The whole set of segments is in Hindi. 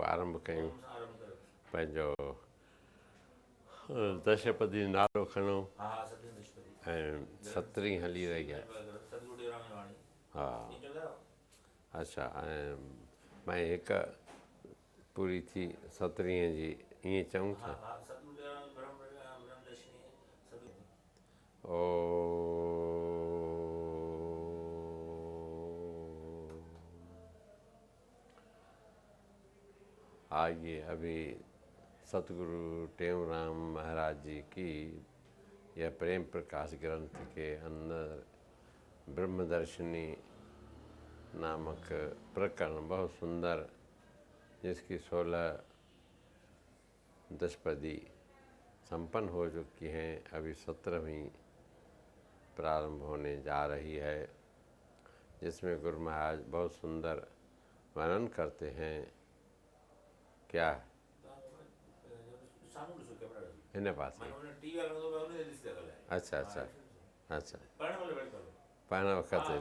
खां आरंभ कयूं। पंहिंजो दशपदी नालो खणो ऐं 17 हली रही आहे। हा अच्छा, ऐं मां हिकु पूरी थी 17 जी ईअं चऊं था। ओ आइए अभी सतगुरु टेऊराम महाराज जी की यह प्रेम प्रकाश ग्रंथ के अंदर ब्रह्मदर्शिनी नामक प्रकरण बहुत सुंदर, जिसकी 16 दशपदी संपन्न हो चुकी हैं, अभी 17वीं प्रारंभ होने जा रही है, जिसमें गुरु महाराज बहुत सुंदर वर्णन करते हैं। क्या हिन पास अच्छा अच्छा अच्छा पाण वक़्तु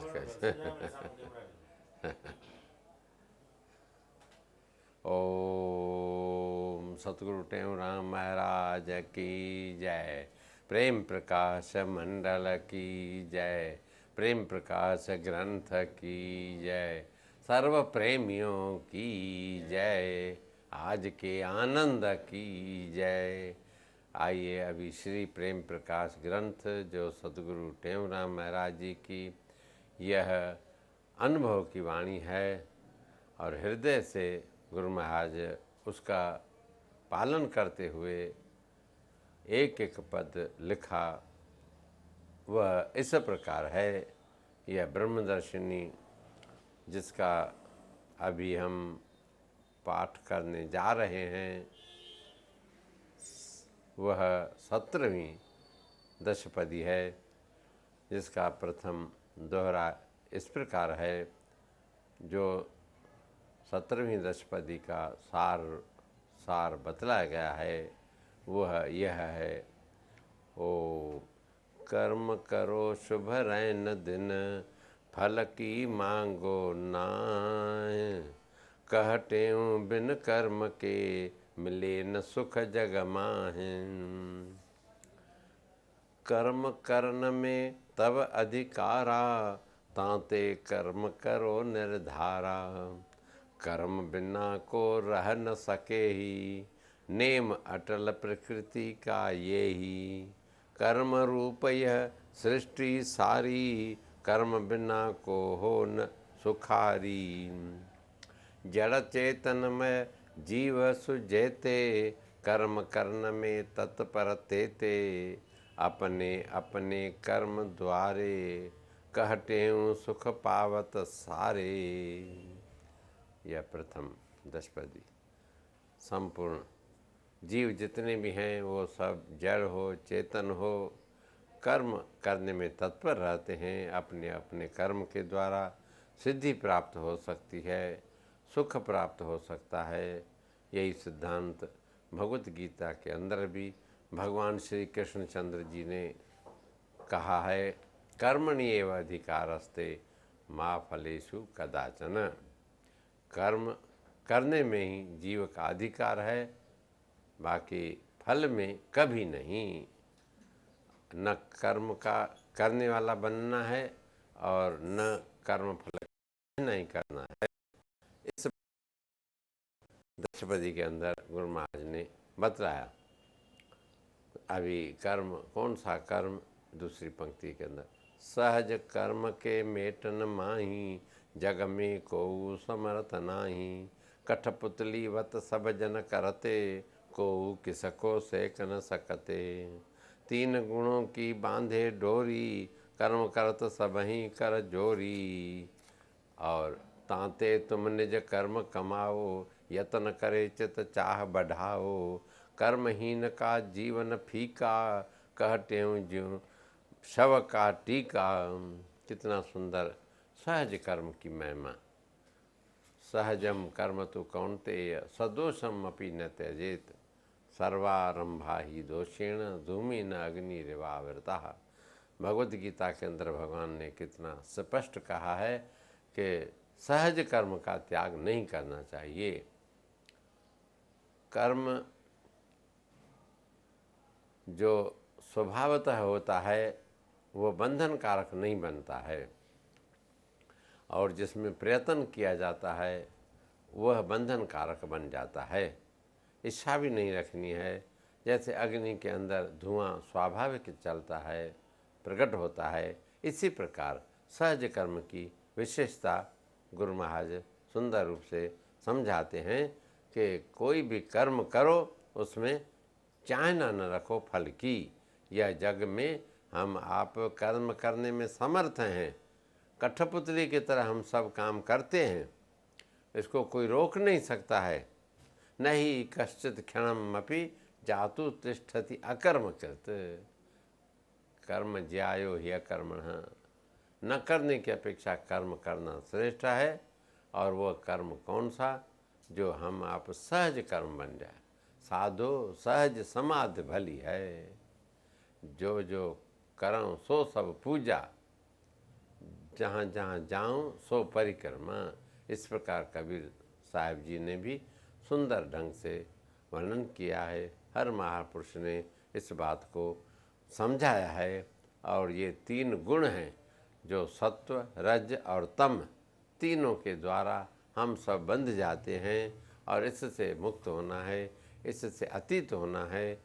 ओम सतगुरु टेऊराम महाराज की जय। प्रेम प्रकाश मंडल की जय। प्रेम प्रकाश ग्रंथ की जय। सर्व प्रेमियों की जय। आज के आनंद की जय। आइए अभी श्री प्रेम प्रकाश ग्रंथ जो सतगुरु टेऊराम महाराज जी की यह अनुभव की वाणी है और हृदय से गुरु महाराज उसका पालन करते हुए एक एक पद लिखा, वह इस प्रकार है। यह ब्रह्मदर्शिनी जिसका अभी हम पाठ करने जा रहे हैं, वह 17वीं दशपदी है, जिसका प्रथम दोहरा इस प्रकार है। जो 17वीं दशपदी का सार बतलाया गया है वह यह है। ओ कर्म करो शुभ रैन दिन, फल की मांगो नाय। कहटेऊं बिन कर्म के, मिले न सुख जग माहि। कर्म करन में तब अधिकारा, तांते कर्म करो निर्धारा। कर्म बिना को रह न सके ही, नेम अटल प्रकृति का ये ही। कर्म रूप यह सृष्टि सारी, कर्म बिना को हो न सुखारी। जड़ चेतन में जीव सुजेते, कर्म करन में तत्पर तेते। अपने अपने कर्म द्वारे, कहटेऊं सुख पावत सारे। यह प्रथम दशपदी। संपूर्ण जीव जितने भी हैं वो सब जड़ हो चेतन हो, कर्म करने में तत्पर रहते हैं। अपने अपने कर्म के द्वारा सिद्धि प्राप्त हो सकती है, सुख प्राप्त हो सकता है। यही सिद्धांत भगवत गीता के अंदर भी भगवान श्री कृष्णचंद्र जी ने कहा है। कर्मणि एव अधिकारस्ते, मा फलेषु कदाचन। कर्म करने में ही जीव का अधिकार है, बाकी फल में कभी नहीं। न कर्म का करने वाला बनना है और न कर्म फल नहीं करना है। इस दशपदी के अंदर गुरु महाराज ने बतलाया। अभी कर्म कौन सा कर्म, दूसरी पंक्ति के अंदर, सहज कर्म के मेटन माही, जग में को समर्थ नाही। कठपुतली वत सब जन करते, को किसको सेक न सकते। तीन गुणों की बांधे डोरी, कर्म करत सबहीं कर जोरी। और तांते तुम निज कर्म कमाओ, यतन करे चित चाह बढ़ाओ। कर्महीन का जीवन फीका, कहटेऊं ज्यों शव का टीका। कितना सुंदर सहज कर्म की महिमा। सहजम कर्म तो कौन्तेय, सदोषम अपि न त्यजेत। सर्वारंभा ही दोषेण, धूमेन अग्निरिवावृता। भगवद गीता के अंदर भगवान ने कितना स्पष्ट कहा है कि सहज कर्म का त्याग नहीं करना चाहिए। कर्म जो स्वभावतः होता है वो बंधन कारक नहीं बनता है, और जिसमें प्रयत्न किया जाता है वह बंधन कारक बन जाता है। इच्छा भी नहीं रखनी है। जैसे अग्नि के अंदर धुआं स्वाभाविक चलता है, प्रकट होता है, इसी प्रकार सहज कर्म की विशेषता गुरु महाराज सुंदर रूप से समझाते हैं कि कोई भी कर्म करो उसमें चाहना न रखो फल की। यह जग में हम आप कर्म करने में समर्थ हैं, कठपुतली की तरह हम सब काम करते हैं, इसको कोई रोक नहीं सकता है। नहीं कश्चित क्षणमपि जातु तिष्ठति अकर्मकृत। कर्म ज्यायो हि अकर्मणः। न करने की अपेक्षा कर्म करना श्रेष्ठ है। और वह कर्म कौन सा? जो हम आप सहज कर्म बन जाए। साधो सहज समाधि भली है, जो जो करऊँ सो सब पूजा, जहाँ जहाँ जाऊँ सो परिक्रमा। इस प्रकार कबीर साहब जी ने भी सुंदर ढंग से वर्णन किया है। हर महापुरुष ने इस बात को समझाया है। और ये तीन गुण हैं जो सत्व, रज और तम, तीनों के द्वारा हम सब बंध जाते हैं, और इससे मुक्त होना है, इससे अतीत होना है।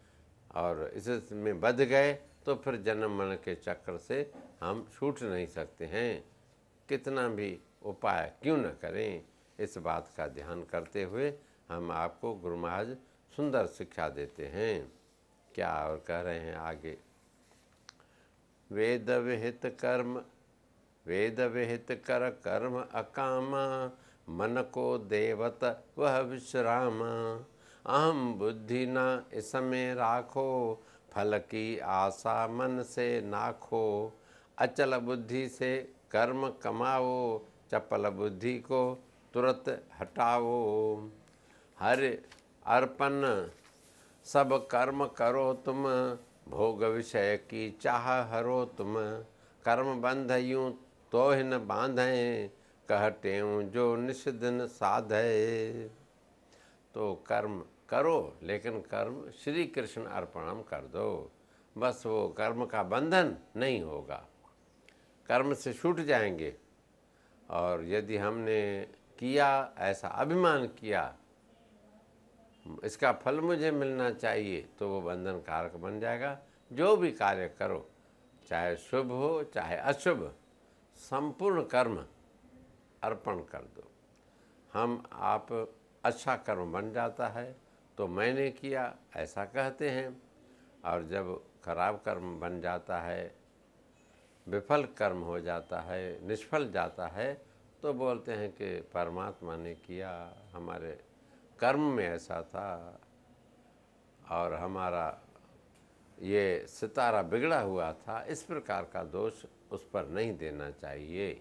और इसमें बंध गए तो फिर जन्म मरण के चक्र से हम छूट नहीं सकते हैं, कितना भी उपाय क्यों न करें। इस बात का ध्यान करते हुए हम आपको गुरु महाराज सुंदर शिक्षा देते हैं। क्या और कह रहे हैं आगे? वेद विहित कर्म, वेद विहित कर कर्म अकामा, मन को देवत वह विश्राम। अहम बुद्धि न इसमें राखो, फल की आशा मन से नाखो। अचल बुद्धि से कर्म कमाओ, चपल बुद्धि को तुरंत हटाओ। हरि अर्पण सब कर्म करो तुम, भोग विषय की चाह हरो तुम। कर्म बंध यूँ तो ही न बांधें, कहते हूँ जो निस दिन साधे। तो कर्म करो, लेकिन कर्म श्री कृष्ण अर्पणम कर दो। बस वो कर्म का बंधन नहीं होगा, कर्म से छूट जाएंगे। और यदि हमने किया, ऐसा अभिमान किया, इसका फल मुझे मिलना चाहिए, तो वो बंधन कारक बन जाएगा। जो भी कार्य करो, चाहे शुभ हो चाहे अशुभ, संपूर्ण कर्म अर्पण कर दो। हम आप अच्छा कर्म बन जाता है तो मैंने किया ऐसा कहते हैं, और जब खराब कर्म बन जाता है, विफल कर्म हो जाता है, निष्फल जाता है, तो बोलते हैं कि परमात्मा ने किया, हमारे कर्म में ऐसा था, और हमारा ये सितारा बिगड़ा हुआ था। इस प्रकार का दोष उस पर नहीं देना चाहिए,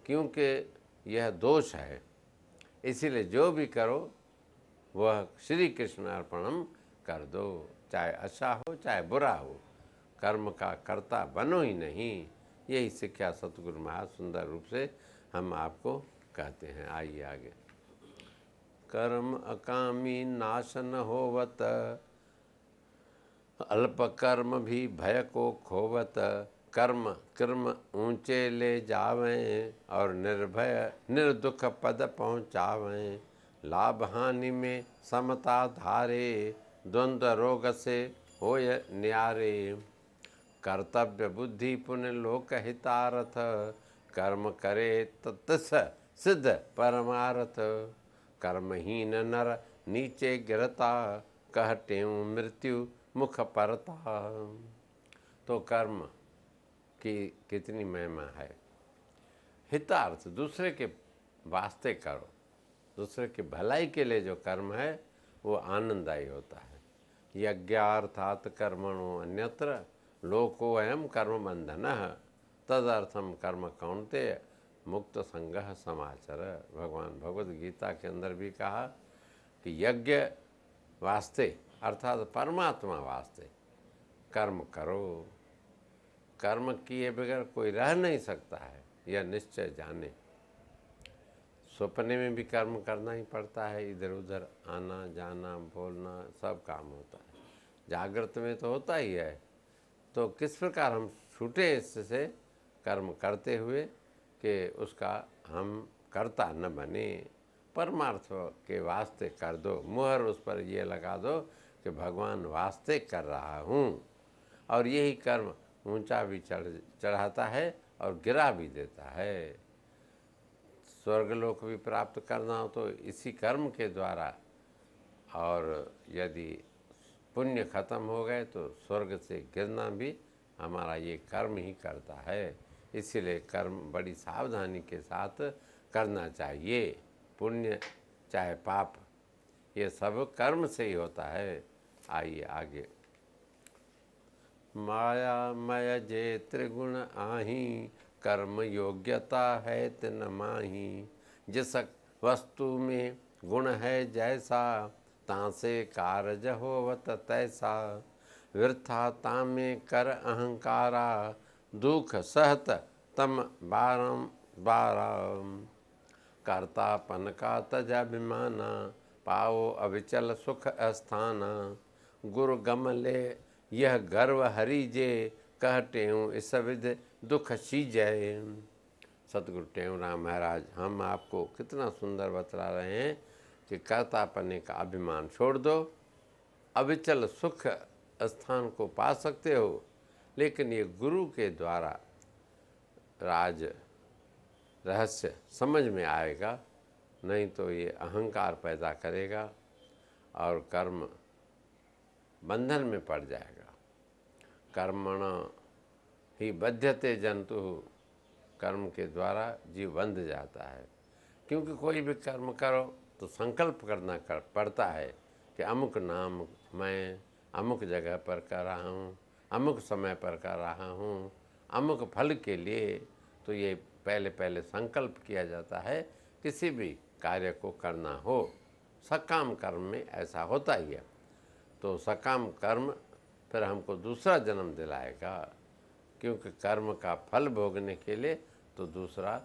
क्योंकि यह दोष है। इसीलिए जो भी करो वह श्री कृष्ण अर्पणम कर दो, चाहे अच्छा हो चाहे बुरा हो, कर्म का कर्ता बनो ही नहीं। यही शिक्षा सतगुरु महाराज सुंदर रूप से हम आपको कहते हैं। आइए आगे। कर्म अकामी नाश न होवत, अल्प कर्म भी भय को खोवत। कर्म कर्म ऊंचे ले जावें, और निर्भय निर्दुख पद पहुँचावें। लाभ हानि में समता धारे, द्वंद्व रोग से होय न्यारे। कर्तव्य बुद्धि पुण्य लोक हितारथ, कर्म करे तत्स सिद्ध परमारथ। कर्महीन नर नीचे गिरता, कहते मृत्यु मुख परता। तो कर्म की कितनी महिमा है। हितार्थ, दूसरे के वास्ते करो, दूसरे की भलाई के लिए जो कर्म है वो आनंददायी होता है। यज्ञार्थात कर्मणो अन्यत्र, लोको अयम कर्म बंधनः, तदर्थम कर्म कौन्तेय मुक्त संगः समाचर। भगवान भगवत गीता के अंदर भी कहा कि यज्ञ वास्ते अर्थात परमात्मा वास्ते कर्म करो। कर्म किए बगैर कोई रह नहीं सकता है, यह निश्चय जाने। सपने में भी कर्म करना ही पड़ता है, इधर उधर आना जाना बोलना सब काम होता है। जागृत में तो होता ही है। तो किस प्रकार हम छूटे इससे कर्म करते हुए कि उसका हम कर्ता न बने, परमार्थ के वास्ते कर दो, मुहर उस पर ये लगा दो कि भगवान वास्ते कर रहा हूँ। और यही कर्म ऊंचा भी चढ़ाता है और गिरा भी देता है। स्वर्गलोक भी प्राप्त करना हो तो इसी कर्म के द्वारा, और यदि पुण्य खत्म हो गए तो स्वर्ग से गिरना भी हमारा ये कर्म ही करता है। इसीलिए कर्म बड़ी सावधानी के साथ करना चाहिए। पुण्य चाहे पाप, ये सब कर्म से ही होता है। आइए आगे। माया मय जे त्रिगुण आही, कर्म योग्यता है तिन माही। जिस वस्तु में गुण है जैसा, तासे कारज होवत तैसा। वृथा तामे कर अहंकारा, दुख सहत तम बारम बारम। कर्तापन का तज अभिमाना, पाओ अविचल सुख अस्थाना। गुरु गमले यह गर्व हरि जे, कह टेऊ इस विध दुख सीजय। सतगुरु टेऊराम महाराज हम आपको कितना सुंदर बतला रहे हैं कि कर्तापने का अभिमान छोड़ दो, अविचल सुख स्थान को पा सकते हो। लेकिन ये गुरु के द्वारा राज रहस्य समझ में आएगा, नहीं तो ये अहंकार पैदा करेगा और कर्म बंधन में पड़ जाएगा। कर्मण ही बध्यते जंतु, कर्म के द्वारा जीव बंध जाता है। क्योंकि कोई भी कर्म करो तो संकल्प करना पड़ता है कि अमुक नाम मैं अमुक जगह पर कर रहा हूँ, अमुक समय पर कर रहा हूँ, अमुक फल के लिए। तो ये पहले पहले संकल्प किया जाता है किसी भी कार्य को करना हो। सकाम कर्म में ऐसा होता ही है। तो सकाम कर्म फिर हमको दूसरा जन्म दिलाएगा, क्योंकि कर्म का फल भोगने के लिए तो दूसरा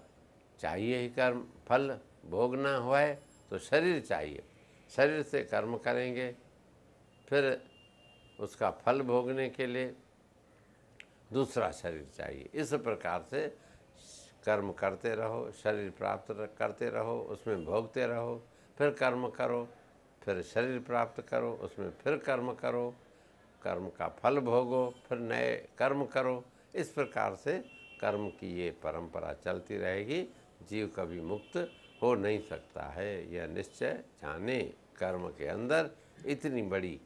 चाहिए ही। कर्म फल भोगना हुआ है तो शरीर चाहिए, शरीर से कर्म करेंगे, फिर उसका फल भोगने के लिए दूसरा शरीर चाहिए। इस प्रकार से कर्म करते रहो, शरीर प्राप्त करते रहो, उसमें भोगते रहो, फिर कर्म करो, फिर शरीर प्राप्त करो, उसमें फिर कर्म करो, कर्म का फल भोगो, फिर नए कर्म करो। इस प्रकार से कर्म की ये परंपरा चलती रहेगी। जीव कभी मुक्त हो नहीं सकता है, यह निश्चय जाने। कर्म के अंदर इतनी बड़ी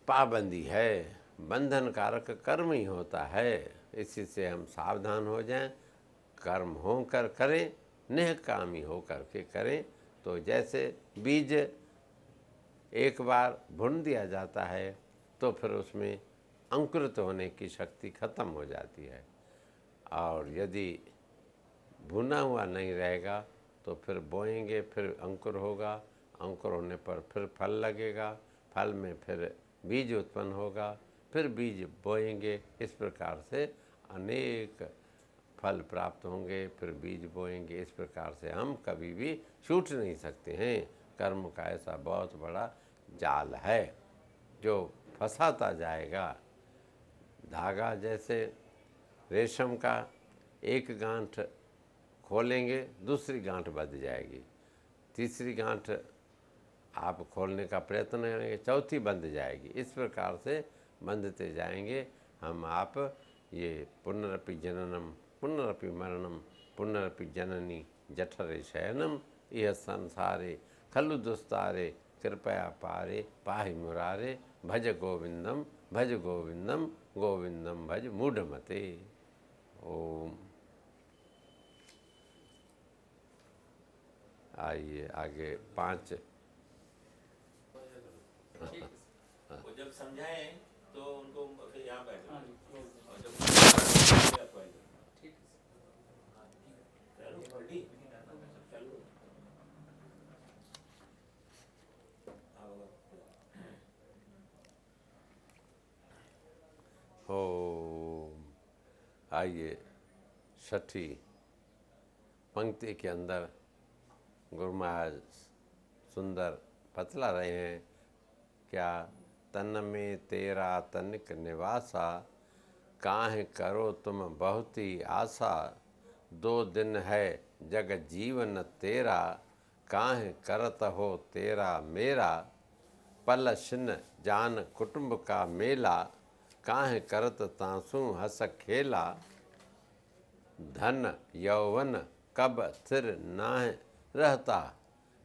पाबंदी है, बंधन कारक कर्म ही होता है। इसी से हम सावधान हो जाएं, कर्म होकर करें, निष्कामी होकर के करें। तो जैसे बीज एक बार भून दिया जाता है तो फिर उसमें अंकुरित होने की शक्ति खत्म हो जाती है, और यदि भुना हुआ नहीं रहेगा तो फिर बोएंगे, फिर अंकुर होगा, अंकुर होने पर फिर फल लगेगा, फल में फिर बीज उत्पन्न होगा, फिर बीज बोएंगे। इस प्रकार से अनेक फल प्राप्त होंगे, फिर बीज बोएंगे। इस प्रकार से हम कभी भी छूट नहीं सकते हैं। कर्म का ऐसा बहुत बड़ा जाल है जो फंसाता जाएगा। धागा जैसे रेशम का, एक गांठ खोलेंगे दूसरी गांठ बंध जाएगी, तीसरी गांठ आप खोलने का प्रयत्न करेंगे, चौथी बंध जाएगी। इस प्रकार से बंधते जाएंगे हम आप। ये पुनरपि जननम पुनरपि मरणम पुनरपि जननी जठरे शयनम, यह संसारे खलु दुस्तारे, कृपया पारे पाहि मुरारे। भज गोविंदम भज गोविंदम गोविंदम भज मूढ़मते। ओम। आइए आगे 5। वो जब समझाएं तो उनको फिर यहाँ बैठो, और जब चलो रेडी, चलो ओम। आइए 6ठी पंक्ति के अंदर गुरु महाराज सुंदर बतला रहे हैं, क्या तन में तेरा तनिक निवासा, काहे करो तुम बहुत ही आशा, 2 दिन है जग जीवन तेरा, काहे करत हो तेरा मेरा, पल छिन जान कुटुंब का मेला, काहे करत तांसू हस खेला, धन यौवन कब स्थिर नाह रहता,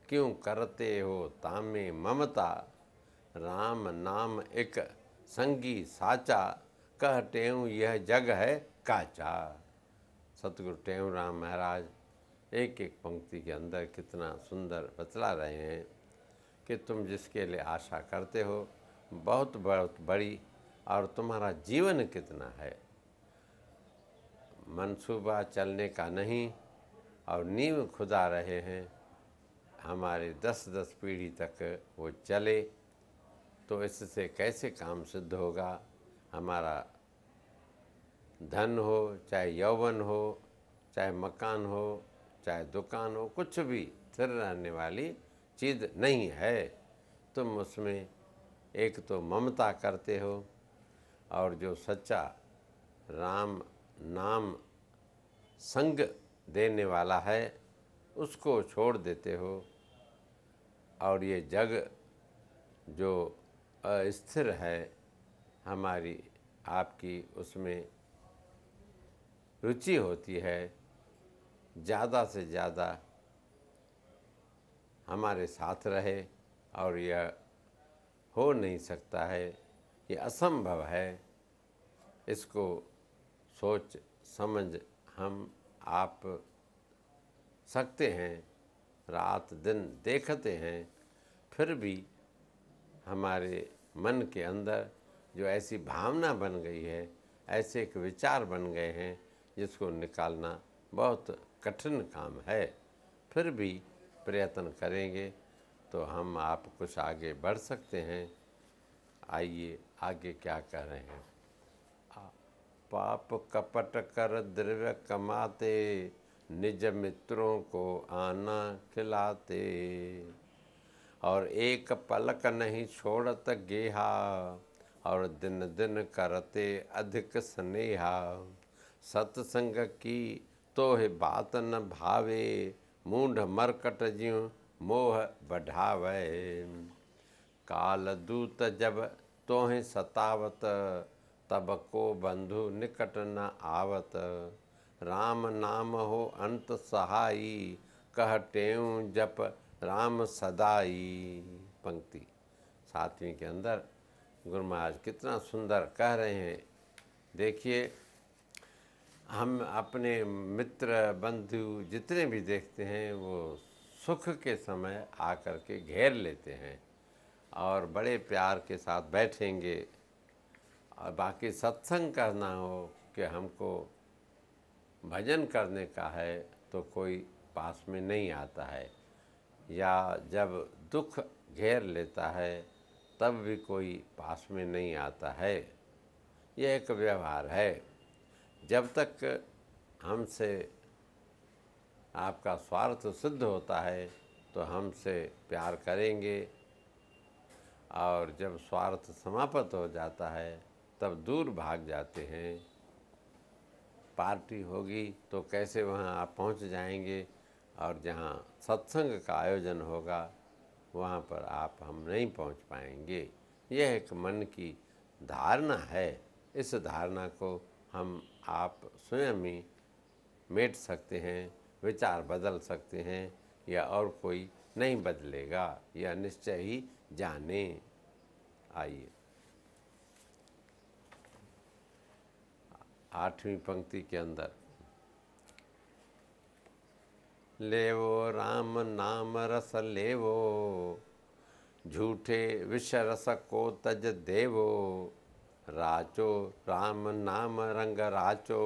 क्यों करते हो तामे ममता, राम नाम एक संगी साचा, कह टेऊ यह जग है काचा। सतगुरु टेऊ राम महाराज एक एक पंक्ति के अंदर कितना सुंदर बतला रहे हैं कि तुम जिसके लिए आशा करते हो बहुत बहुत बड़ी, और तुम्हारा जीवन कितना है, मंसूबा चलने का नहीं और नींव खुदा रहे हैं, हमारे 10-10 पीढ़ी तक वो चले, तो इससे कैसे काम सिद्ध होगा। हमारा धन हो, चाहे यौवन हो, चाहे मकान हो, चाहे दुकान हो, कुछ भी स्थिर रहने वाली चीज़ नहीं है। तुम उसमें एक तो ममता करते हो, और जो सच्चा राम नाम संग देने वाला है उसको छोड़ देते हो, और ये जग जो अस्थिर है, हमारी आपकी उसमें रुचि होती है, ज़्यादा से ज़्यादा हमारे साथ रहे, और यह हो नहीं सकता है, ये असंभव है। इसको सोच समझ हम आप सकते हैं, रात दिन देखते हैं, फिर भी हमारे मन के अंदर जो ऐसी भावना बन गई है, ऐसे एक विचार बन गए हैं जिसको निकालना बहुत कठिन काम है। फिर भी प्रयत्न करेंगे तो हम आप कुछ आगे बढ़ सकते हैं। आइए आगे क्या कह रहे हैं। पाप कपट कर द्रव्य कमाते, निज मित्रों को आना खिलाते, और एक पलक नहीं छोड़त गेहा, और दिन दिन करते अधिक स्नेहा, सत्संग की तो है बात न भावे, मूढ़ मरकट ज्यों मोह बढ़ावे, काल दूत जब तोहें सतावत, तब को बंधु निकट न आवत, राम नाम हो अंत सहाई, कह टेऊ जप राम सदाई। पंक्ति 7वीं के अंदर गुरु महाराज कितना सुंदर कह रहे हैं। देखिए, हम अपने मित्र बंधु जितने भी देखते हैं वो सुख के समय आकर के घेर लेते हैं और बड़े प्यार के साथ बैठेंगे, और बाकी सत्संग करना हो कि हमको भजन करने का है तो कोई पास में नहीं आता है, या जब दुख घेर लेता है तब भी कोई पास में नहीं आता है। यह एक व्यवहार है। जब तक हमसे आपका स्वार्थ सिद्ध होता है तो हमसे प्यार करेंगे, और जब स्वार्थ समाप्त हो जाता है तब दूर भाग जाते हैं। पार्टी होगी तो कैसे वहाँ आप पहुँच जाएंगे, और जहाँ सत्संग का आयोजन होगा वहाँ पर आप हम नहीं पहुँच पाएंगे। यह एक मन की धारणा है। इस धारणा को हम आप स्वयं ही मेट सकते हैं, विचार बदल सकते हैं, या और कोई नहीं बदलेगा, यह निश्चय ही जाने। आइए 8वीं पंक्ति के अंदर, लेवो राम नाम रस लेवो, झूठे विष रस को तज देवो, राचो राम नाम रंग राचो,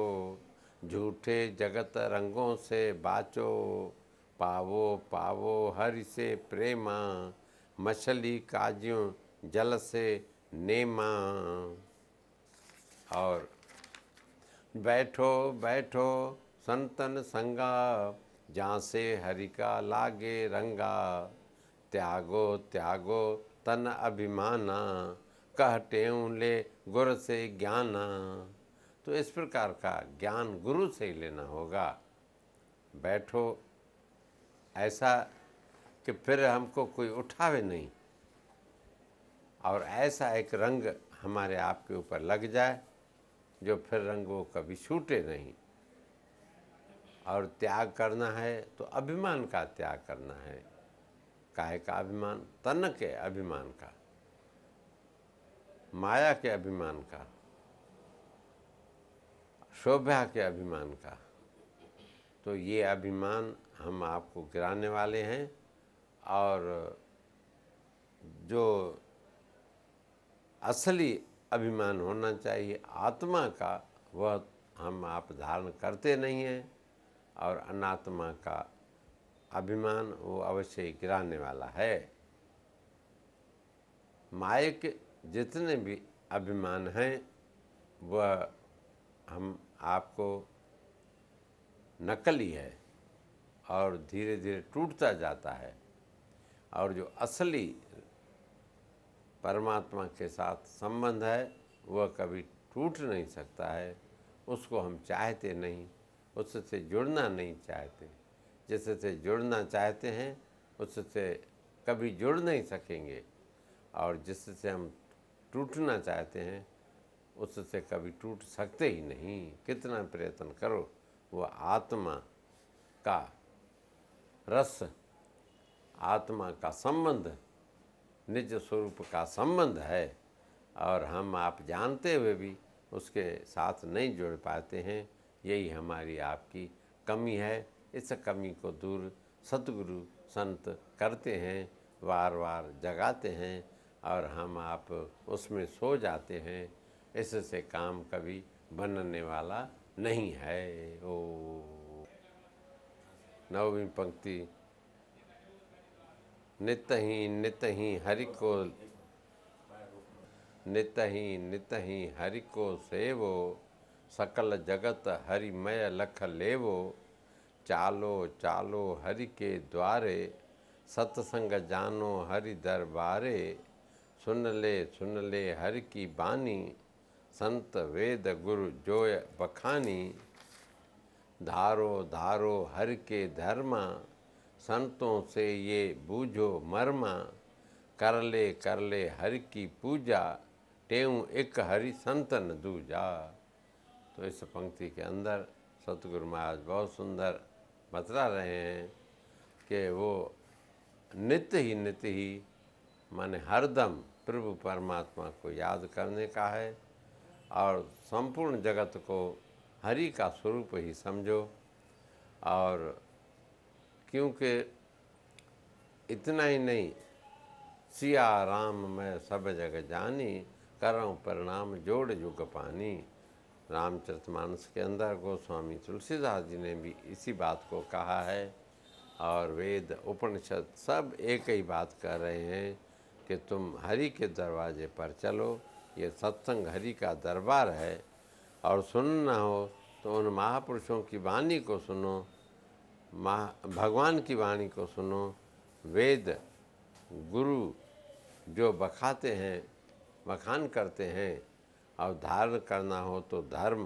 झूठे जगत रंगों से बाचो, पावो पावो हरि से प्रेमा, मछली काज्यों जल से नेमा, और बैठो बैठो संतन संगा, जहाँ से हरि का लागे रंगा, त्यागो त्यागो तन अभिमाना, कहटेऊ ले गुर से ज्ञाना। तो इस प्रकार का ज्ञान गुरु से ही लेना होगा। बैठो ऐसा कि फिर हमको कोई उठावे नहीं, और ऐसा एक रंग हमारे आपके ऊपर लग जाए जो फिर रंग वो कभी छूटे नहीं। और त्याग करना है तो अभिमान का त्याग करना है। काहे का अभिमान? तन के अभिमान का, माया के अभिमान का, शोभा के अभिमान का। तो ये अभिमान हम आपको गिराने वाले हैं, और जो असली अभिमान होना चाहिए आत्मा का, वह हम आप धारण करते नहीं हैं, और अनात्मा का अभिमान वो अवश्य ही गिराने वाला है। मायिक जितने भी अभिमान हैं वह हम आपको नकली है और धीरे धीरे टूटता जाता है। और जो असली परमात्मा के साथ संबंध है वह कभी टूट नहीं सकता है। उसको हम चाहते नहीं, उससे जुड़ना नहीं चाहते। जिससे जुड़ना चाहते हैं उससे कभी जुड़ नहीं सकेंगे, और जिससे हम टूटना चाहते हैं उससे कभी टूट सकते ही नहीं। कितना प्रयत्न करो, वो आत्मा का रस, आत्मा का संबंध, निज स्वरूप का संबंध है, और हम आप जानते हुए भी उसके साथ नहीं जुड़ पाते हैं। यही हमारी आपकी कमी है। इस कमी को दूर सतगुरु संत करते हैं, वार वार जगाते हैं, और हम आप उसमें सो जाते हैं। इससे काम कभी बनने वाला नहीं है। ओ नौवीं पंक्ति। नित ही हरि को, नित ही हरि को सेवो, सकल जगत हरिमय लख लेवो। चालो चालो हरि के द्वारे, सत्संग जानो हरि दरबारे। सुन ले हरि की बानी, संत वेद गुरु जोय बखानी। धारो धारो हरि के धर्मा, संतों से ये बूझो मर्मा। कर ले हरि की पूजा, टेऊ एक हरि संतन दूजा। तो इस पंक्ति के अंदर सतगुरु महाराज बहुत सुंदर बतला रहे हैं कि वो नित्य ही माने हरदम प्रभु परमात्मा को याद करने का है, और संपूर्ण जगत को हरि का स्वरूप ही समझो। और क्योंकि इतना ही नहीं, सिया राम मैं सब जग जानी, करऊँ प्रणाम जोड़ जुग पानी। रामचरितमानस के अंदर गोस्वामी तुलसीदास जी ने भी इसी बात को कहा है, और वेद उपनिषद सब एक ही बात कर रहे हैं कि तुम हरि के दरवाजे पर चलो। ये सत्संग हरि का दरबार है, और सुनना हो तो उन महापुरुषों की वाणी को सुनो, भगवान की वाणी को सुनो। वेद गुरु जो बखाते हैं, बखान करते हैं, और धारण करना हो तो धर्म,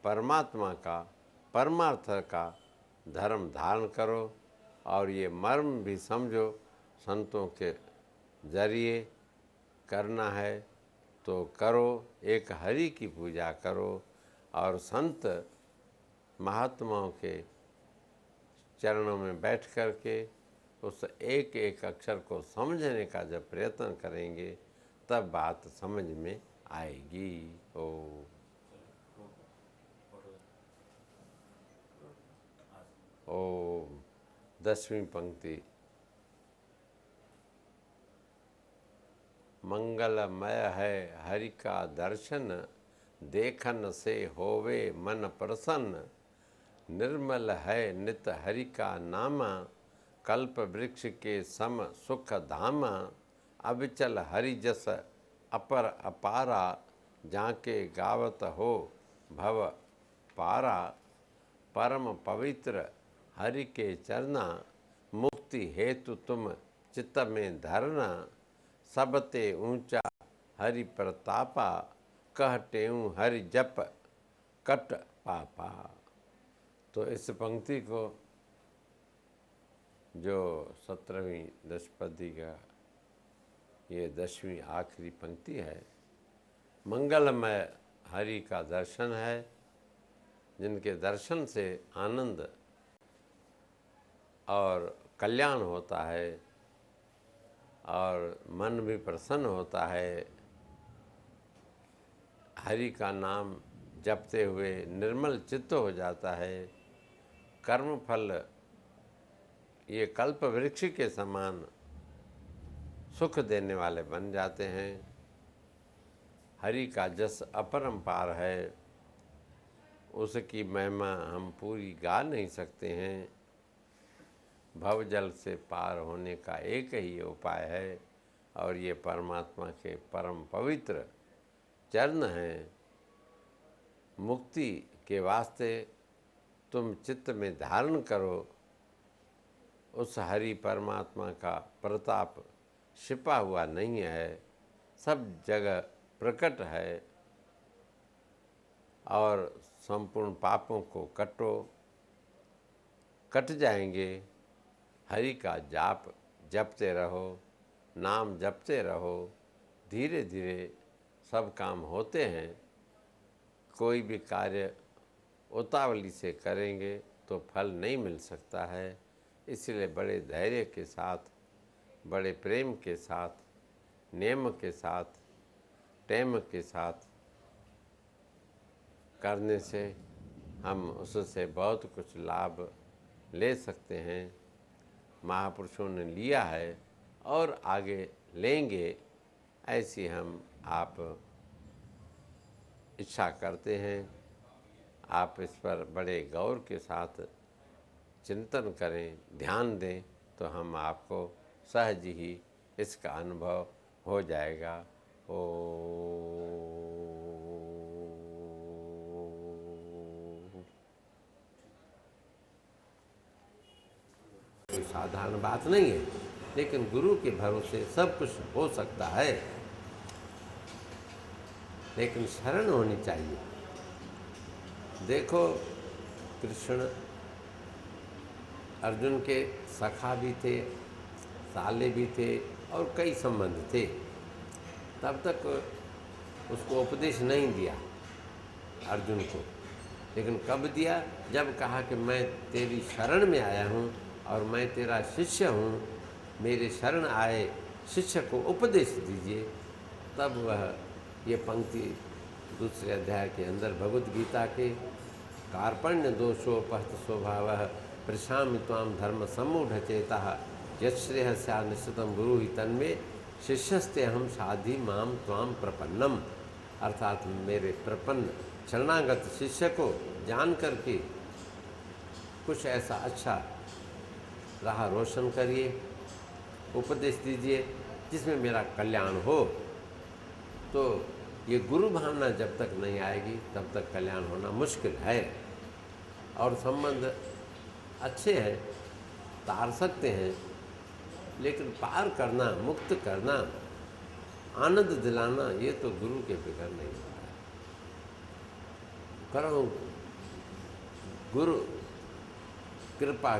परमात्मा का, परमार्थ का धर्म धारण करो। और ये मर्म भी समझो, संतों के जरिए करना है तो करो, एक हरि की पूजा करो, और संत महात्माओं के चरणों में बैठ कर के उस एक एक अक्षर को समझने का जब प्रयत्न करेंगे तब बात समझ में आएगी। ओ 10वीं पंक्ति। मंगलमय है हरि का दर्शन, देखन से होवे मन प्रसन्न। निर्मल है नित हरि का नामा, कल्प वृक्ष के सम सुख धामा। अविचल हरि जस अपर अपारा, जाके गावत हो भव पारा। परम पवित्र हरि के चरना, मुक्ति हेतु तुम चित्त में धरना। सबते ऊंचा हरि प्रतापा, कहटेऊँ हरि जप कट पापा। तो इस पंक्ति को, जो 17वीं दशपदी का ये 10वीं आखिरी पंक्ति है, मंगलमय हरि का दर्शन है, जिनके दर्शन से आनंद और कल्याण होता है और मन भी प्रसन्न होता है। हरि का नाम जपते हुए निर्मल चित्त हो जाता है। कर्म फल ये कल्प वृक्ष के समान सुख देने वाले बन जाते हैं। हरि का जस अपरंपार है, उसकी महिमा हम पूरी गा नहीं सकते हैं। भवजल से पार होने का एक ही उपाय है और ये परमात्मा के परम पवित्र चरण हैं। मुक्ति के वास्ते तुम चित्त में धारण करो। उस हरि परमात्मा का प्रताप छिपा हुआ नहीं है, सब जगह प्रकट है। और संपूर्ण पापों को कट जाएंगे। हरि का जाप जपते रहो, नाम जपते रहो, धीरे धीरे सब काम होते हैं। कोई भी कार्य उतावली से करेंगे तो फल नहीं मिल सकता है। इसलिए बड़े धैर्य के साथ, बड़े प्रेम के साथ, नियम के साथ, टेम के साथ करने से हम उससे बहुत कुछ लाभ ले सकते हैं। महापुरुषों ने लिया है और आगे लेंगे, ऐसी हम आप इच्छा करते हैं। आप इस पर बड़े गौर के साथ चिंतन करें, ध्यान दें, तो हम आपको सहज ही इसका अनुभव हो जाएगा। कोई साधारण बात नहीं है, लेकिन गुरु के भरोसे सब कुछ हो सकता है, लेकिन शरण होनी चाहिए। देखो, कृष्ण अर्जुन के सखा भी थे, साले भी थे और कई संबंध थे। तब तक उसको उपदेश नहीं दिया अर्जुन को, लेकिन कब दिया? जब कहा कि मैं तेरी शरण में आया हूँ और मैं तेरा शिष्य हूँ, मेरे शरण आए शिष्य को उपदेश दीजिए। तब वह ये पंक्ति दूसरे अध्याय के अंदर भगवद गीता के कार्पण्य दोषोपहत स्वभावः प्रशामि त्वां धर्म सम्मूढ़ चेतः यच्छ्रेयः स्यात् निश्चितं गुरु ही तन्मे शिष्यस्ते हम साधि माम त्वां प्रपन्नम। अर्थात मेरे प्रपन्न शरणागत शिष्य को जान करके कुछ ऐसा अच्छा राह रोशन करिए, उपदेश दीजिए जिसमें मेरा कल्याण हो। तो ये गुरु भावना जब तक नहीं आएगी तब तक कल्याण होना मुश्किल है। और संबंध अच्छे हैं, तार सकते हैं, लेकिन पार करना, मुक्त करना, आनंद दिलाना, ये तो गुरु के बगैर नहीं होता है। करो गुरु कृपा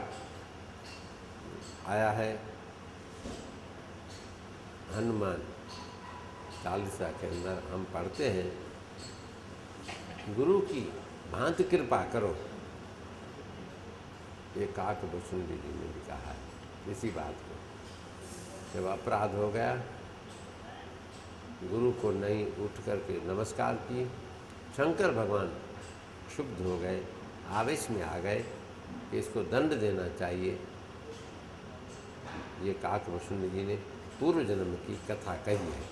आया है। हनुमान चालीसा के अंदर हम पढ़ते हैं, गुरु की भांति कृपा करो। ये काकभूषुंडी जी ने भी कहा है इसी बात को। जब अपराध हो गया, गुरु को नहीं उठ करके नमस्कार किए, शंकर भगवान क्षुब्ध हो गए, आवेश में आ गए कि इसको दंड देना चाहिए। ये काकभूषुंडी जी ने पूर्व जन्म की कथा कही है,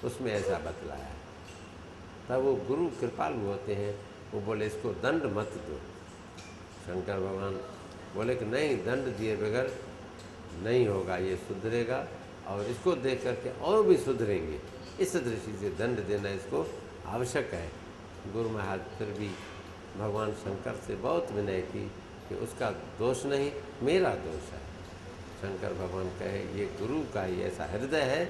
उसमें ऐसा बतलाया है। तब वो गुरु कृपालु होते हैं, वो बोले इसको दंड मत दो। शंकर भगवान बोले कि नहीं, दंड दिए बगैर नहीं होगा, ये सुधरेगा और इसको देख करके और भी सुधरेंगे। इस दृष्टि से दंड देना इसको आवश्यक है। गुरु महाराज फिर भी भगवान शंकर से बहुत विनय की कि उसका दोष नहीं, मेरा दोष है। शंकर भगवान कहे ये गुरु का ही ऐसा हृदय है,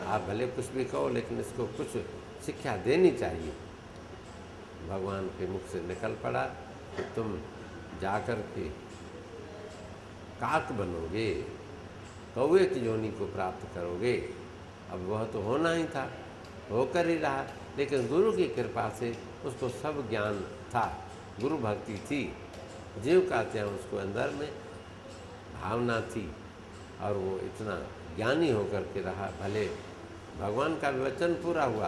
आप भले कुछ भी कहो लेकिन इसको कुछ शिक्षा देनी चाहिए। भगवान के मुख से निकल पड़ा कि तुम जाकर के काक बनोगे, कौवे की योनि को प्राप्त करोगे। अब वह तो होना ही था, होकर ही रहा, लेकिन गुरु की कृपा से उसको सब ज्ञान था, गुरु भक्ति थी, जीव का त्याग उसको अंदर में भावना थी और वो इतना ज्ञानी होकर के रहा। भले भगवान का वचन पूरा हुआ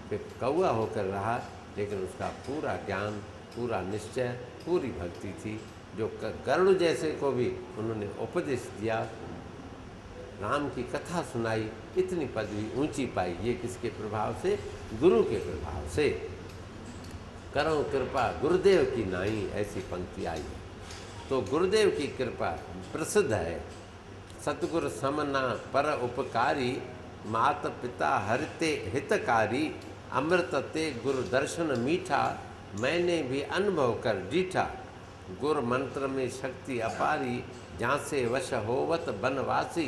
कि कौवा होकर रहा, लेकिन उसका पूरा ज्ञान, पूरा निश्चय, पूरी भक्ति थी, जो गरुड़ जैसे को भी उन्होंने उपदेश दिया, राम की कथा सुनाई, इतनी पदवी ऊंची पाई। ये किसके प्रभाव से? गुरु के प्रभाव से। करो कृपा गुरुदेव की नाई, ऐसी पंक्ति आई है। तो गुरुदेव की कृपा प्रसिद्ध है। सतगुरु समना पर उपकारी, मात पिता हरिते हितकारी, अमृत ते गुरु दर्शन मीठा, मैंने भी अनुभव कर डीठा। गुरु मंत्र में शक्ति अपारी, जहाँ से वश होवत बनवासी,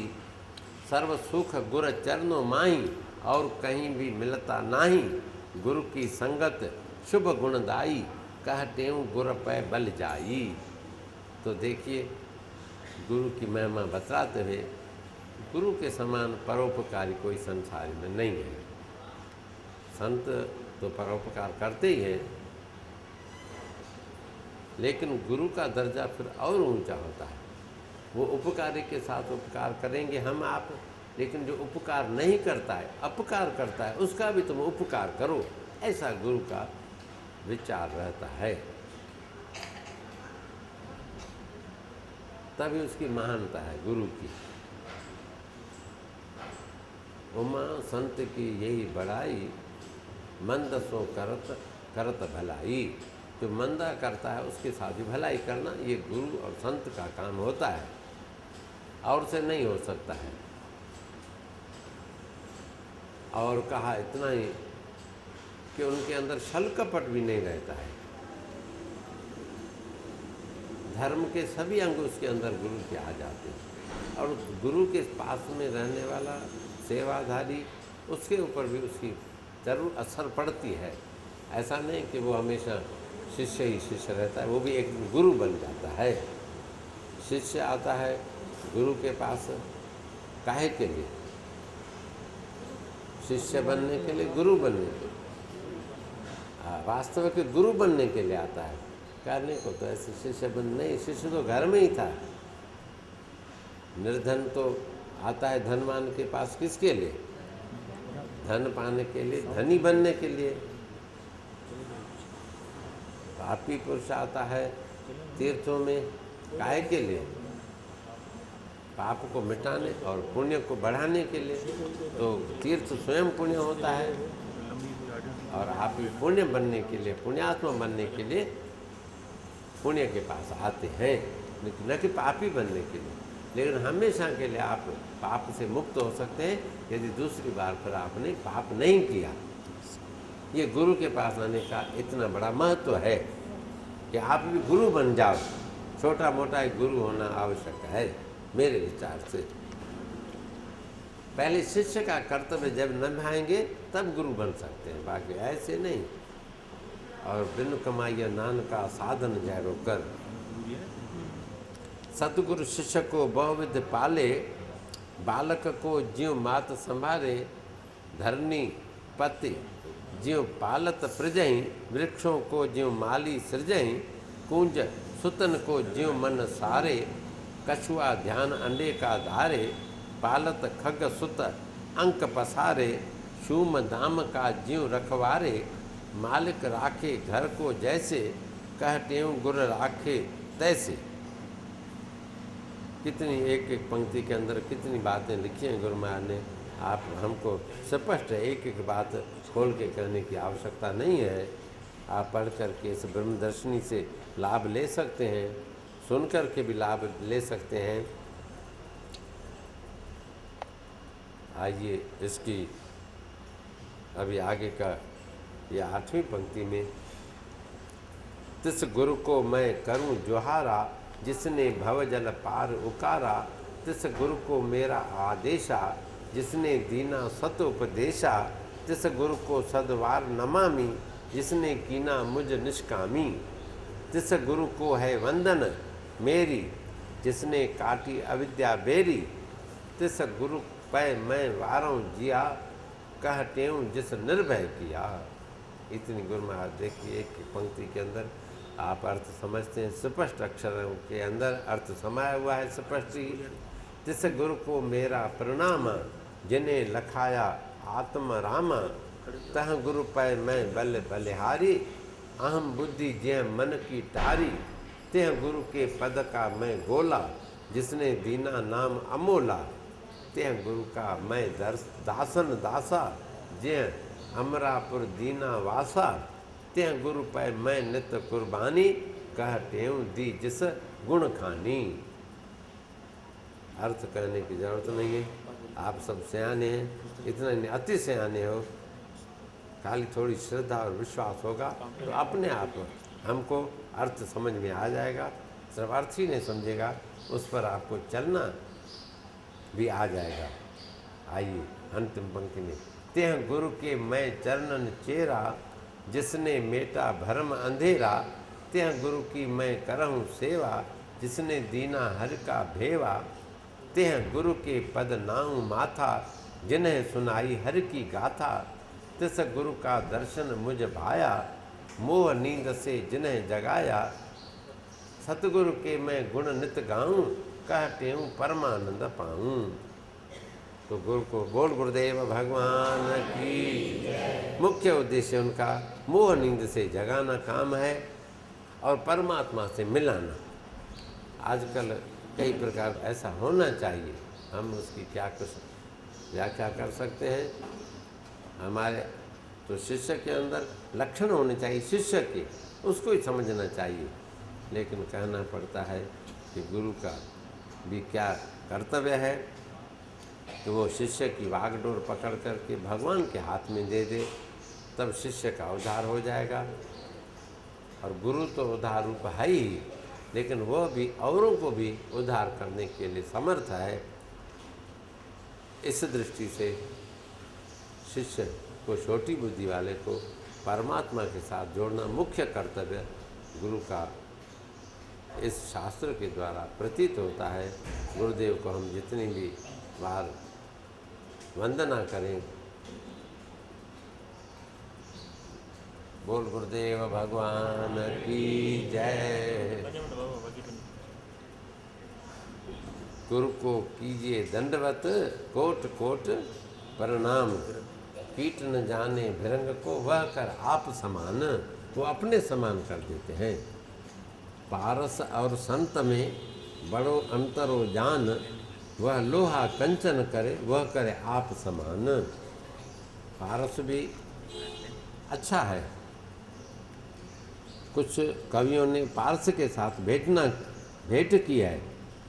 सर्व सुख गुर चरणों माही, और कहीं भी मिलता नाही। गुरु की संगत शुभ गुणदाई, कहते हूँ गुर पै बल जाई। तो देखिए गुरु की महिमा बतलाते हुए, गुरु के समान परोपकारी कोई संसार में नहीं है। संत तो परोपकार करते ही हैं, लेकिन गुरु का दर्जा फिर और ऊंचा होता है। वो उपकारी के साथ उपकार करेंगे हम आप, लेकिन जो उपकार नहीं करता है, अपकार करता है, उसका भी तुम उपकार करो, ऐसा गुरु का विचार रहता है। तभी उसकी महानता है गुरु की। उमा संत की यही बड़ाई, मंद सो करत करत भलाई। जो मंदा करता है उसके साथ भी भलाई करना, ये गुरु और संत का काम होता है, और से नहीं हो सकता है। और कहा इतना ही कि उनके अंदर छल कपट भी नहीं रहता है। धर्म के सभी अंग उसके अंदर गुरु के आ जाते हैं, और गुरु के पास में रहने वाला सेवाधारी, उसके ऊपर भी उसकी जरूर असर पड़ती है। ऐसा नहीं कि वो हमेशा शिष्य ही शिष्य रहता है, वो भी एक गुरु बन जाता है। शिष्य आता है गुरु के पास काहे के लिए? शिष्य बनने के लिए, गुरु बनने के लिए, वास्तविक गुरु बनने के लिए आता है। करने को तो ऐसे शिष्य बन नहीं, शिष्य तो घर में ही था। निर्धन तो आता है धनवान के पास किसके लिए? धन पाने के लिए, धनी बनने के लिए। पापी पुरुष आता है तीर्थों में काहे के लिए? पाप को मिटाने और पुण्य को बढ़ाने के लिए। तो तीर्थ स्वयं पुण्य होता है, और आप भी पुण्य बनने के लिए, पुण्यात्मा बनने के लिए पुण्य के पास आते हैं, लेकिन न कि पापी बनने के लिए। लेकिन हमेशा के लिए आप पाप से मुक्त हो सकते हैं यदि दूसरी बार फिर आपने पाप नहीं किया। ये गुरु के पास आने का इतना बड़ा महत्व है कि आप भी गुरु बन जाओ। छोटा मोटा एक गुरु होना आवश्यक है मेरे विचार से। पहले शिष्य का कर्तव्य जब निभाएंगे तब गुरु बन सकते हैं, बाकी ऐसे नहीं। और बिन कमाइया नानका साधन जैरो कर। सतगुरु शिष्य को बहुविध पाले, बालक को ज्यों मात संभारे। धरनी पति ज्यों पालत प्रजई, वृक्षों को ज्यों माली सृजई। कुंज सुतन को ज्यों मन सारे, कछुआ ध्यान अंडे का धारे। पालत खग सुत अंक पसारे, शूम दाम का ज्यों रखवारे। मालिक राखे घर को जैसे, कहतेऊँ गुर राखे तैसे। कितनी एक एक पंक्ति के अंदर कितनी बातें लिखी हैं गुरु महाराज ने। आप हमको स्पष्ट एक एक बात खोल के कहने की आवश्यकता नहीं है। आप पढ़ करके इस ब्रह्मदर्शनी से लाभ ले सकते हैं, सुन कर के भी लाभ ले सकते हैं। आइए इसकी अभी आगे का ये 8वीं पंक्ति में तिस गुरु को मैं करूं जोहारा, जिसने भवजल पार उकारा। तिस गुरु को मेरा आदेशा, जिसने दीना सत उपदेशा। तिस गुरु को सदवार नमामि, जिसने कीना मुझ निष्कामी। तिस गुरु को है वंदन मेरी, जिसने काटी अविद्या बेरी। तिस गुरु पै मैं वारों जिया, कह टेऊं जिस निर्भय किया। इतनी गुरु महाराज देखिए एक पंक्ति के अंदर आप अर्थ समझते हैं, स्पष्ट अक्षरों के अंदर अर्थ समाया हुआ है स्पष्ट ही। तिस गुरु को मेरा प्रणाम, जिन्हें लखाया आत्म रामा। तह गुरु पै मैं बल बलिहारी, अहम बुद्धि ज्य मन की टारी। तेह गुरु के पद का मैं गोला, जिसने दीना नाम अमोला। तेह गुरु का मैं दासन दासा, ज्य अमरापुर दीना वासा। तेह गुरु पै मैं नित कुर्बानी, कह टेऊं दी जिस गुण खानी। अर्थ कहने की जरूरत नहीं है, आप सब सियाने हैं, इतना नहीं अति सियाने हो। खाली थोड़ी श्रद्धा और विश्वास होगा तो अपने आप हमको अर्थ समझ में आ जाएगा। सिर्फ अर्थ ही नहीं समझेगा, उस पर आपको चलना भी आ जाएगा। आइए अंतिम पंक्ति में, तेह गुरु के मैं चरणन चेरा, जिसने मेटा भरम अंधेरा। तेह गुरु की मैं करहूँ सेवा, जिसने दीना हर का भेवा। तेह गुरु के पद नाऊ माथा, जिन्हें सुनाई हर की गाथा। तिस गुरु का दर्शन मुझ भाया, मोह नींद से जिन्हें जगाया। सतगुरु के मैं गुण नित गाऊं, कह टेऊं परमानंद पाऊं। तो गुरु को बोल गुरुदेव भगवान की। मुख्य उद्देश्य उनका मोह नींद से जगाना काम है और परमात्मा से मिलाना। आजकल कई प्रकार ऐसा होना चाहिए, हम उसकी क्या कुछ व्याख्या कर सकते हैं। हमारे तो शिष्य के अंदर लक्षण होने चाहिए शिष्य के, उसको ही समझना चाहिए। लेकिन कहना पड़ता है कि गुरु का भी क्या कर्तव्य है कि वो शिष्य की वागडोर पकड़ करके भगवान के हाथ में दे दे, तब शिष्य का उद्धार हो जाएगा। और गुरु तो उद्धार रूप है ही, लेकिन वह भी औरों को भी उद्धार करने के लिए समर्थ है। इस दृष्टि से शिष्य को, छोटी बुद्धि वाले को परमात्मा के साथ जोड़ना मुख्य कर्तव्य गुरु का इस शास्त्र के द्वारा प्रतीत होता है। गुरुदेव को हम जितनी भी बार वंदना करें, बोल गुरुदेव भगवान की जय। गुरु को कीजिए दंडवत, कोट कोट प्रणाम। कीट न जाने भिरंग को, वह कर आप समान। वो अपने समान कर देते हैं। पारस और संत में बड़ो अंतरो जान, वह लोहा कंचन करे, वह करे आप समान। पारस भी अच्छा है। कुछ कवियों ने पारस के साथ भेंट की है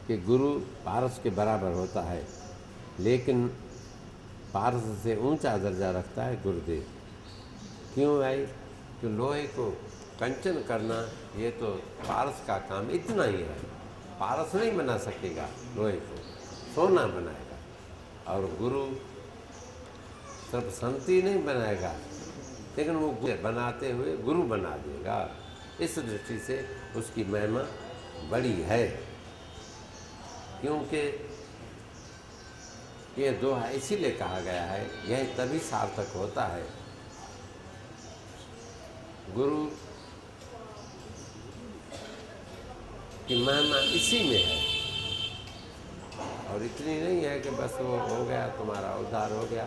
कि गुरु पारस के बराबर होता है, लेकिन पारस से ऊंचा दर्जा रखता है गुरुदेव। क्यों भाई? कि लोहे को कंचन करना ये तो पारस का काम इतना ही है। पारस नहीं बना सकेगा लोहे को, सोना बनाएगा। और गुरु सिर्फ संत ही नहीं बनाएगा, लेकिन वो बनाते हुए गुरु बना देगा। इस दृष्टि से उसकी महिमा बड़ी है। क्योंकि ये दोहा इसीलिए कहा गया है, यह तभी सार्थक होता है। गुरु की महिमा इसी में है। और इतनी नहीं है कि बस वो हो गया तुम्हारा उद्धार हो गया,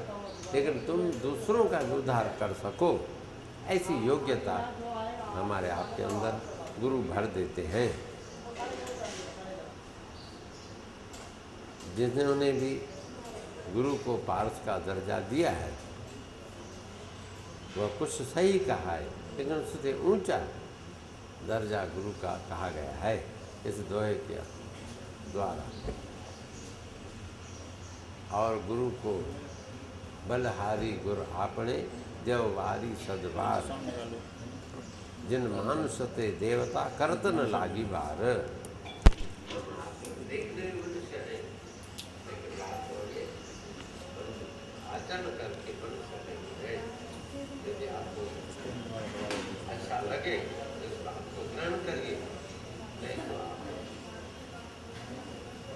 लेकिन तुम दूसरों का भी उद्धार कर सको, ऐसी योग्यता हमारे आपके अंदर गुरु भर देते हैं। जिन्होंने भी गुरु को पारस का दर्जा दिया है वह कुछ सही कहा है, लेकिन उससे ऊंचा दर्जा गुरु का कहा गया है इस दोहे के द्वारा। और गुरु को बलहारी गुर आपने, देववारी सदवार। जिन मानुष ते देवता करत न लागी बार। देखने में मनुष्य है, लेकिन बात हो ये आचरण करके मनुष्य नहीं है। यदि आपको अच्छा लगे तो इस बात को ग्रहण करिए, नहीं तो आप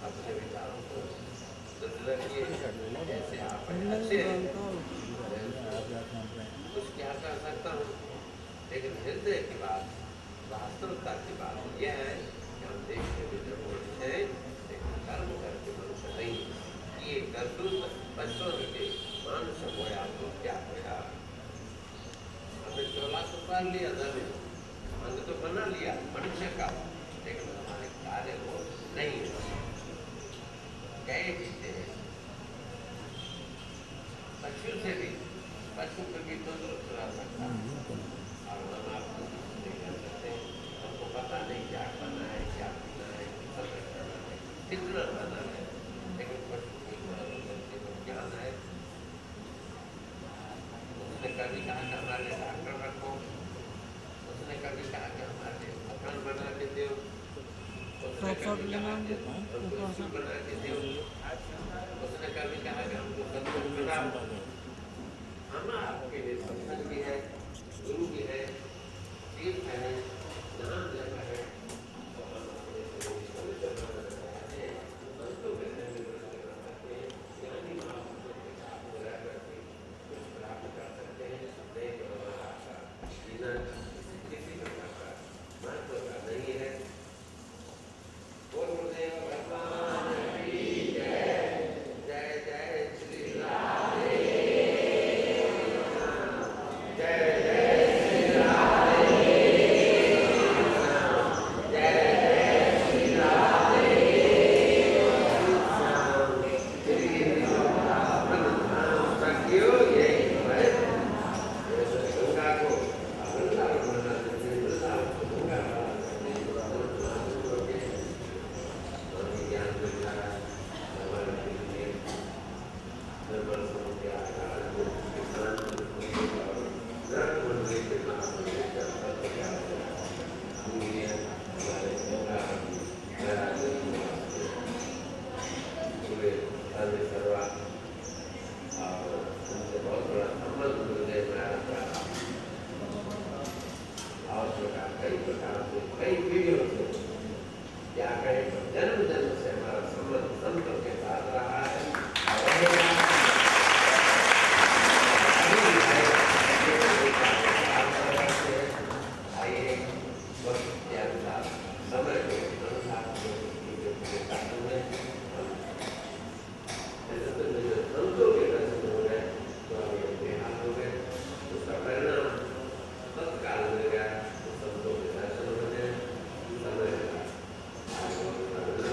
अपने विचारों को रखिए। जैसे आप अच्छे हैं कुछ क्या कर सकता हूँ, लेकिन हृदय की बात, वास्तविकता की बात यह है कि हम देखते भी जरूर है, लेकिन कर्म करके मनुष्य नहीं। ये करतूत बचपन के मानुष होया तो क्या होया। हमने 14 तो पढ़ लिया धर्म, अंग तो बना लिया मनुष्य का, लेकिन हमारे कार्य वो नहीं है। गए जीते हैं पक्षियों से भी, पक्षियों को भी तंदुरुस्त रह सकता है और हम आपको नहीं कर सकते। हमको पता नहीं क्या करना है, क्या पीना है, सब करना है, कितना करना है, लेकिन पशु को ज्ञान है। उसने कभी कहा कि हमारे डॉक्टर रखो, उसने कभी कहा कि हमारे मकान बना के दो, उसने कभी कहा कि हमको स्कूल बना के दो, उसने कभी कहा कि हमको सत्संग बनाओ। हम आपके लिए सत्संग भी है, गुरु भी है, तीर्थ है, नाम जप है, और हम अपने ज्ञानी महापुरुषों के साथ रह करके कुछ प्राप्त कर सकते हैं। नहीं तो हमारा आशा जीना किसी प्रकार का महत्व का नहीं है। बोल गुरुदेव भगवान की जय। जय जय श्री राधे, जय जय श्री राधे, जय जय श्री राधे। श्री वृंदावन धाम सखियो यही है। जैसे गंगा को वृंदावन बना देते, वृंदावन को गंगा बना देते, हमें ज्ञान मिलता है हमारे लिए। निर्मल समुद्र आकार को किसान रंग मंदिर के नाम से चलता गया है। दुनिया हमारे गंगा पूरे सर्वे सर्वा और उनसे बहुत बड़ा संबंध गुरुदेव महाराज का और कई प्रकार से कई पीढ़ियों से क्या कहें, जन्म जन्म से हमारा संबंध संतों के साथ रहा है और रहेगा। आइए वक्त के अनुसार, समय के अनुसार संतों के दर्शन हो गए तो अभी देहात हो गए, उसका परिणाम तत्काल मिल गया। संतों के दर्शन हो गए, समय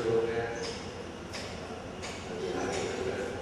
हो गया, अभी आगे चल रहा है।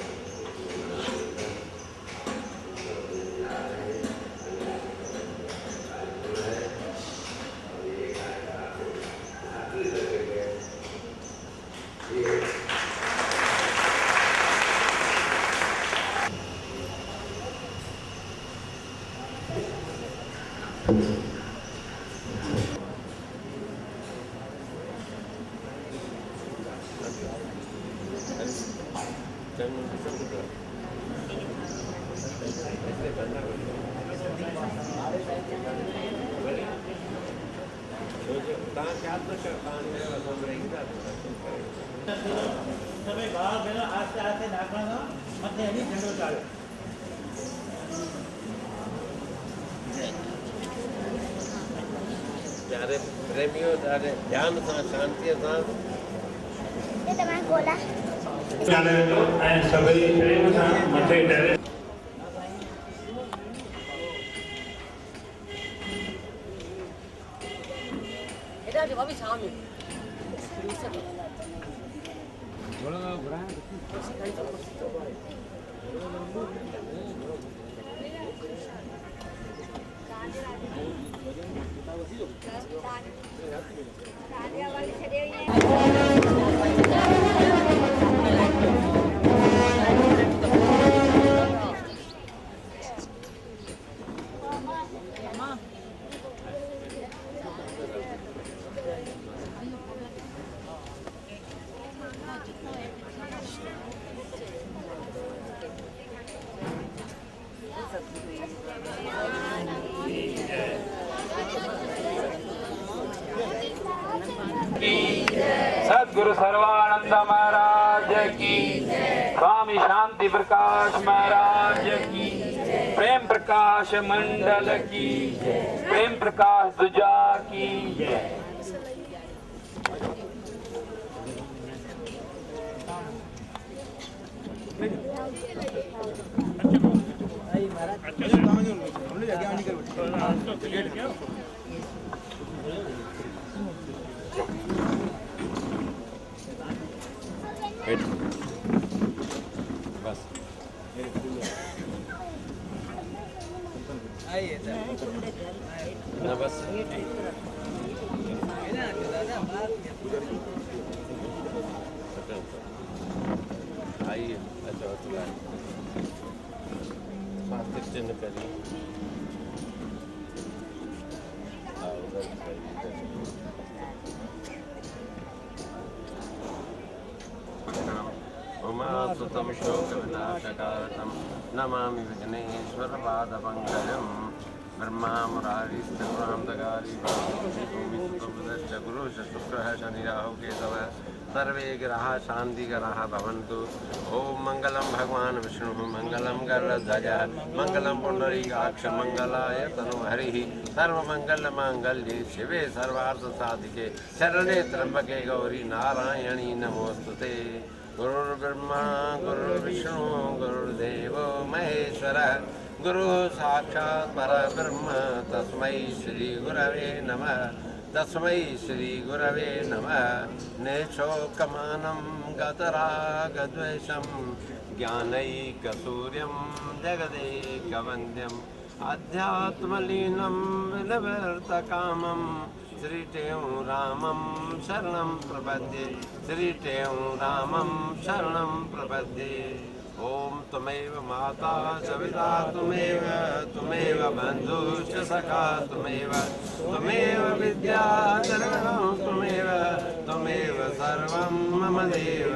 તમે બહાર બેનો આસ્તે આસ્તે નાખવાનો ಮತ್ತೆ એની ઠંડો ચાલે. ત્યારે પ્રેમીઓ ત્યારે ધ્યાન સાं શાંતિअ सां ये तुम्हारा गोला ऐं सभई प्रेम सां मथे टेरेस सदगुरु सर्वानंद महाराज की, स्वामी शांति प्रकाश महाराज की, प्रेम प्रकाश मंडल की, प्रेम प्रकाश दुजा की जय। बस ना बस आइए। अच्छा स्वास्थ्य चिन्ह करिए। उमासुतं शोकविनाशकारकं नमामि विघ्नेश्वरपादपङ्कजं ब्रह्मा मुरारिस्त्रिपुरान्तकारी भूमिसुतोपदश्च गुरुश्च शुक्रः शनिराहुः केतवः सर्वे ग्रहाः शान्तिकराः भवन्तु। ॐ मङ्गलं भगवान् विष्णुः मङ्गलं गरुडध्वजः मङ्गलं पुण्डरीकाक्ष मङ्गलाय तनुहरिः सर्वमङ्गलमाङ्गल्ये शिवे सर्वार्थसाधिके शरणे त्र्यम्बके गौरी नारायणी नमोऽस्तुते। गुरुर्ब्रह्मा गुरुर्विष्णु गुरुर्देवो महेश्वरः गुरुः साक्षात् परब्रह्म तस्मै श्री गुरवे नमः तस्मै श्री गुरवे नमः। नेशोकमानं गतरागद्वेषं ज्ञानैकसूर्यं जगदेकवन्द्यम् आध्यात्मलीनं विनिवर्तकामं श्रीटें रामं शरणं प्रपद्ये श्रीटें रामं शरणं प्रपद्ये। ओम त्वमेव माता च पिता त्वमेव बन्धुश्च सखा त्वमेव विद्या सर्वं त्वमेव सर्वं मम देव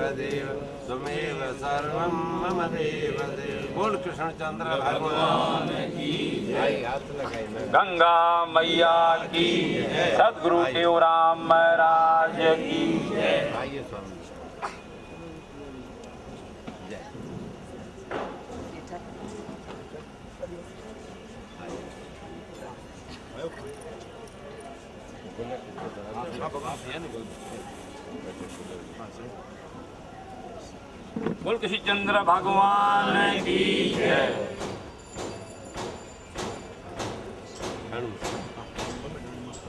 त्वमेव सर्वं मम देव। बोल कृष्णचंद्र भगवान की जय। हाथ लगाई गंगा मैया की, सदगुरु शिवराम महाराज की जय। आइए स्वामी जय। बोल कृष्णचंद्र भगवान की जय।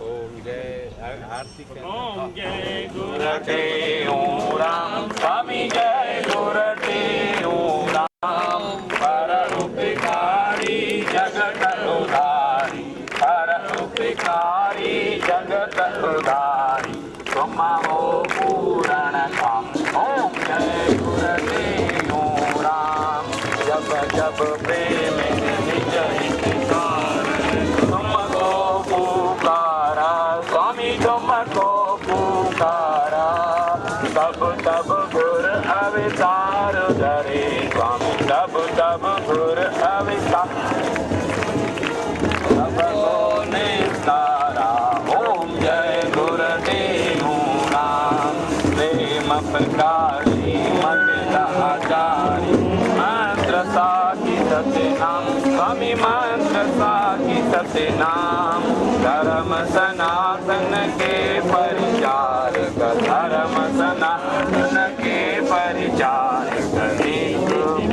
ओम जय आरती ओम जय गुरते ओम राम स्वामी जय गुरते ओम राम परोपकारी जगत उधारी परोपकारी जगत उधारी तुम हो पूरण काम। ओम जय गुरते ओम राम जब जब प्रेम निज हितकार तुमको पुकारा स्वामी तुमको पुकारा तब तब गुर अवतार धरे स्वामी तब तब गुर अवतार सबको निस्तारा। ओम जय गुरुदेव राम प्रेम प्रकाशी मंगलाचारी मंत्र साखी सत्यनाम स्वामी मंत्र साखी सत्यनाम धर्म सनातन के परिचारक धर्म सनातन के परिचारक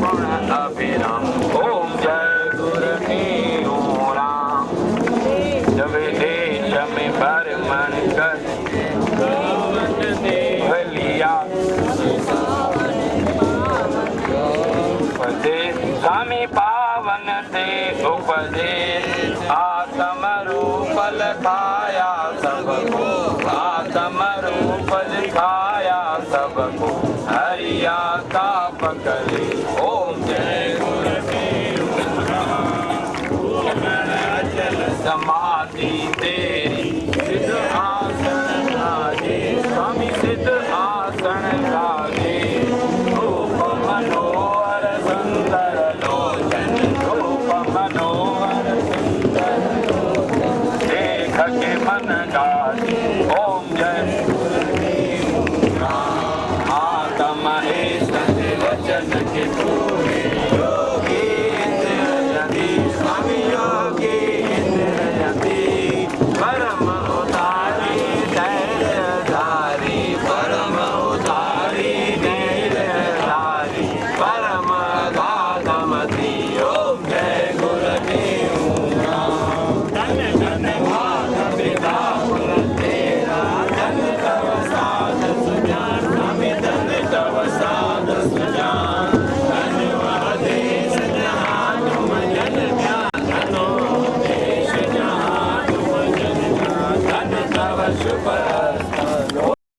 गुण अभिराम। ओम जय गुरुदेव राम जब देश में भ्रमण कर लिया स्वामी पावन थे उपदेश आत्म रूप लखाया सबको आत्म रूप लिखाया सबको हरिया का पकड़े। ओम जय गुरुदेव समाधि तेरी सिद्ध आसन राजे स्वामी सिद्ध आसन राजे જય